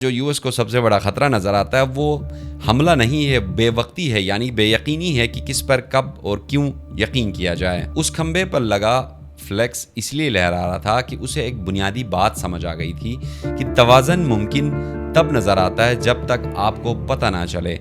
جو यूएस को सबसे बड़ा खतरा नजर आता है वो हमला नहीं है, बेवक्ती है, यानी बेयकीनी है कि किस पर कब और क्यों यकीन किया जाए। उस खंबे पर लगा फ्लेक्स इसलिए लहरा रहा था कि उसे एक बुनियादी बात समझ आ गई थी कि तवाज़न मुमकिन तब नजर आता है जब तक आपको पता ना चले।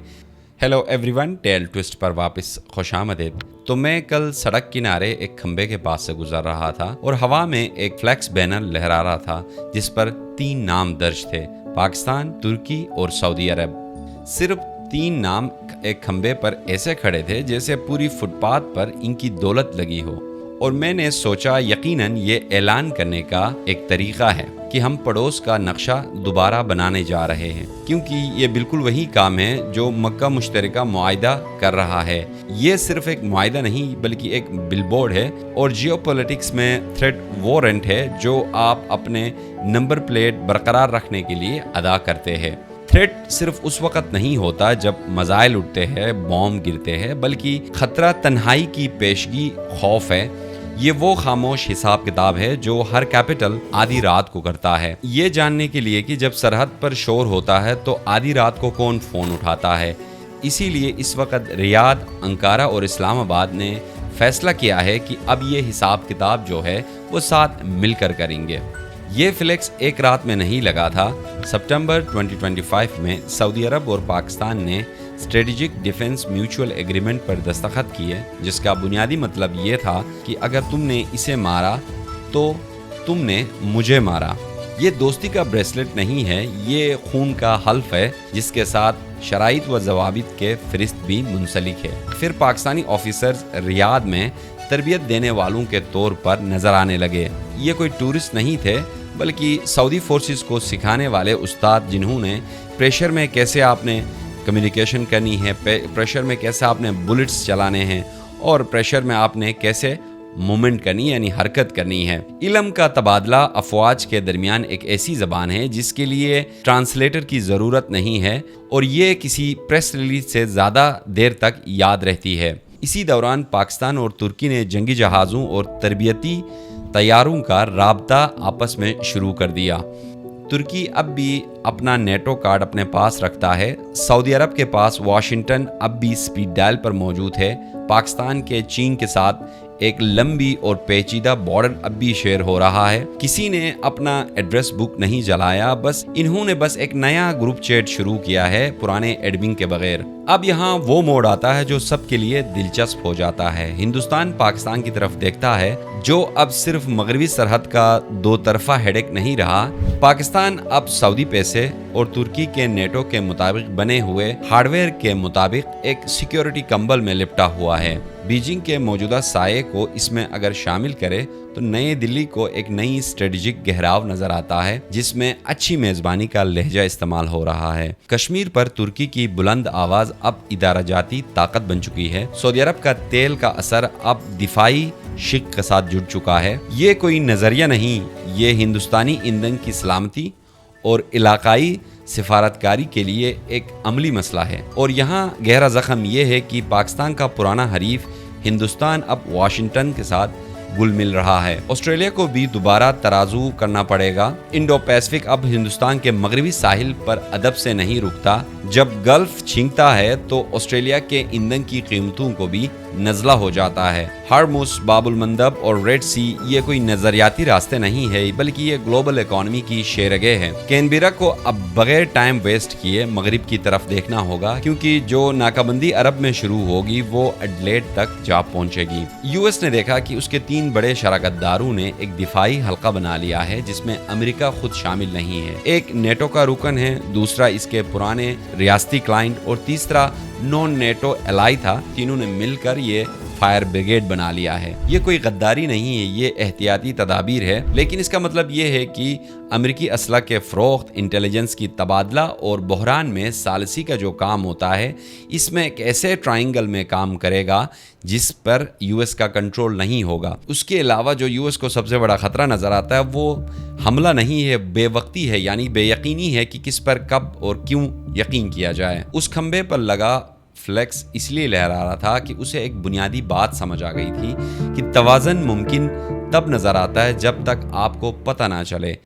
हेलो एवरीवन, टेल ट्विस्ट पर वापस खुशामदीद। तो मैं कल सड़क किनारे एक खंबे के पास से गुजर रहा था और हवा में एक फ्लैक्स बैनर लहरा रहा था जिस पर 3 नाम दर्ज थे, पाकिस्तान, तुर्की और सऊदी अरब। सिर्फ 3 नाम एक खंबे पर ऐसे खड़े थे जैसे पूरी फुटपाथ पर इनकी दौलत लगी हो, और मैंने सोचा यकीनन ये ऐलान करने का एक तरीका है कि हम पड़ोस का नक्शा दोबारा बनाने जा रहे हैं, क्योंकि ये बिल्कुल वही काम है जो मक्का मुश्तरका मुआहिदा कर रहा है। ये सिर्फ एक मुआहिदा नहीं बल्कि एक बिलबोर्ड है और जियोपॉलिटिक्स में थ्रेट वारंट है जो आप अपने नंबर प्लेट बरकरार रखने के लिए अदा करते हैं। थ्रेट सिर्फ उस वक्त नहीं होता जब मजाइल उठते हैं, बॉम्ब गिरते हैं, बल्कि खतरा तन्हाई की पेशगी खौफ है। ये वो खामोश हिसाब किताब है जो हर कैपिटल आधी रात को करता है, ये जानने के लिए कि जब सरहद पर शोर होता है तो आधी रात को कौन फ़ोन उठाता है। इसीलिए इस वक्त रियाद, अंकारा और इस्लामाबाद ने फैसला किया है कि अब ये हिसाब किताब जो है वो साथ मिलकर करेंगे। ये फ्लेक्स एक रात में नहीं लगा था। सितंबर 2025 में सऊदी अरब और पाकिस्तान ने स्ट्रेटेजिक डिफेंस म्यूचुअल एग्रीमेंट पर दस्तखत किए, जिसका बुनियादी मतलब ये था कि अगर तुमने इसे मारा तो तुमने मुझे मारा। ये दोस्ती का ब्रेसलेट नहीं है, ये खून का हल्फ है जिसके साथ शराइत व जवाबित के फहरिस्त भी मुंसलिक है। फिर पाकिस्तानी ऑफिसर्स रियाद में तरबियत देने वालों के तौर पर नजर आने लगे। ये कोई टूरिस्ट नहीं थे बल्कि सऊदी फोर्सेस को सिखाने वाले उस्ताद, जिन्होंने प्रेशर में कैसे आपने कम्युनिकेशन करनी है, प्रेशर में कैसे आपने बुलेट्स चलाने हैं और प्रेशर में आपने कैसे मूवमेंट करनी है, यानी हरकत करनी है। इल्म का तबादला अफवाज के दरमियान एक ऐसी ज़बान है जिसके लिए ट्रांसलेटर की ज़रूरत नहीं है और ये किसी प्रेस रिलीज से ज़्यादा देर तक याद रहती है। इसी दौरान पाकिस्तान और तुर्की ने जंगी जहाज़ों और तरबियती तैयारों का राब्ता आपस में शुरू कर दिया। तुर्की अब भी अपना नेटो कार्ड अपने पास रखता है। सऊदी अरब के पास वाशिंगटन अब भी स्पीड डायल पर मौजूद है। पाकिस्तान के चीन के साथ एक लंबी और पेचीदा बॉर्डर अब भी शेयर हो रहा है। किसी ने अपना एड्रेस बुक नहीं जलाया, इन्होंने बस एक नया ग्रुप चैट शुरू किया है पुराने एडमिन के बगैर। अब यहाँ वो मोड़ आता है जो सबके लिए दिलचस्प हो जाता है। हिंदुस्तान पाकिस्तान की तरफ देखता है, जो अब सिर्फ मगरबी सरहद का 2 तरफा हेडेक नहीं रहा। पाकिस्तान अब सऊदी पैसे और तुर्की के नेटो के मुताबिक बने हुए हार्डवेयर के मुताबिक एक सिक्योरिटी कंबल में लिपटा हुआ है। बीजिंग के मौजूदा साये को इसमें अगर शामिल करे तो नई दिल्ली को एक नई स्ट्रेटेजिक गहराव नजर आता है जिसमें अच्छी मेजबानी का लहजा इस्तेमाल हो रहा है। कश्मीर पर तुर्की की बुलंद आवाज अब इदाराजाती ताकत बन चुकी है। सऊदी अरब का तेल का असर अब दिफाई शिक के साथ जुड़ चुका है। ये कोई नजरिया नहीं, ये हिंदुस्तानी ईंधन की सलामती और इलाकाई सिफारतकारी के लिए एक अमली मसला है। और यहाँ गहरा जख्म ये है कि पाकिस्तान का पुराना हरीफ हिंदुस्तान अब वाशिंगटन के साथ घुल मिल रहा है। ऑस्ट्रेलिया को भी दोबारा तराजू करना पड़ेगा। इंडो पैसिफिक अब हिंदुस्तान के मगरबी साहिल पर अदब से नहीं रुकता। जब गल्फ छींकता है तो ऑस्ट्रेलिया के ईंधन की कीमतों को भी नज़ला हो जाता है। हार्मुस, बाबुल मंदब और रेड सी ये कोई नजरियाती रास्ते नहीं है बल्कि ये ग्लोबल इकोनॉमी की शेरगे है। कैनबेरा को अब बगैर टाइम वेस्ट किए मगरिब की तरफ देखना होगा, क्योंकि जो नाकाबंदी अरब में शुरू होगी वो एडलेड तक जा पहुंचेगी। यूएस ने देखा कि उसके 3 बड़े शराकतदारों ने एक दिफाई हल्का बना लिया है जिसमें अमेरिका खुद शामिल नहीं है। एक नेटो का रुकन है, दूसरा इसके पुराने रियासती क्लाइंट और तीसरा नॉन नेटो एलाई था। तीनों ने मिलकर ये फायर ब्रिगेड बना लिया है। ये कोई गद्दारी नहीं है, ये एहतियाती तदाबीर है। लेकिन इसका मतलब ये है कि अमेरिकी असला के फ़रोख्त, इंटेलिजेंस की तबादला और बहरान में सालसी का जो काम होता है, इसमें एक ऐसे ट्रायंगल में काम करेगा जिस पर यूएस का कंट्रोल नहीं होगा। उसके अलावा जो यूएस को सबसे बड़ा खतरा नजर आता है वो हमला नहीं है, बेवक्ती है, यानी बेयकीनी है कि किस पर कब और क्यों यकीन किया जाए। उस खंबे पर लगा फ्लेक्स इसलिए लहरा रहा था कि उसे एक बुनियादी बात समझ आ गई थी कि तवाज़न मुमकिन तब नजर आता है जब तक आपको पता ना चले।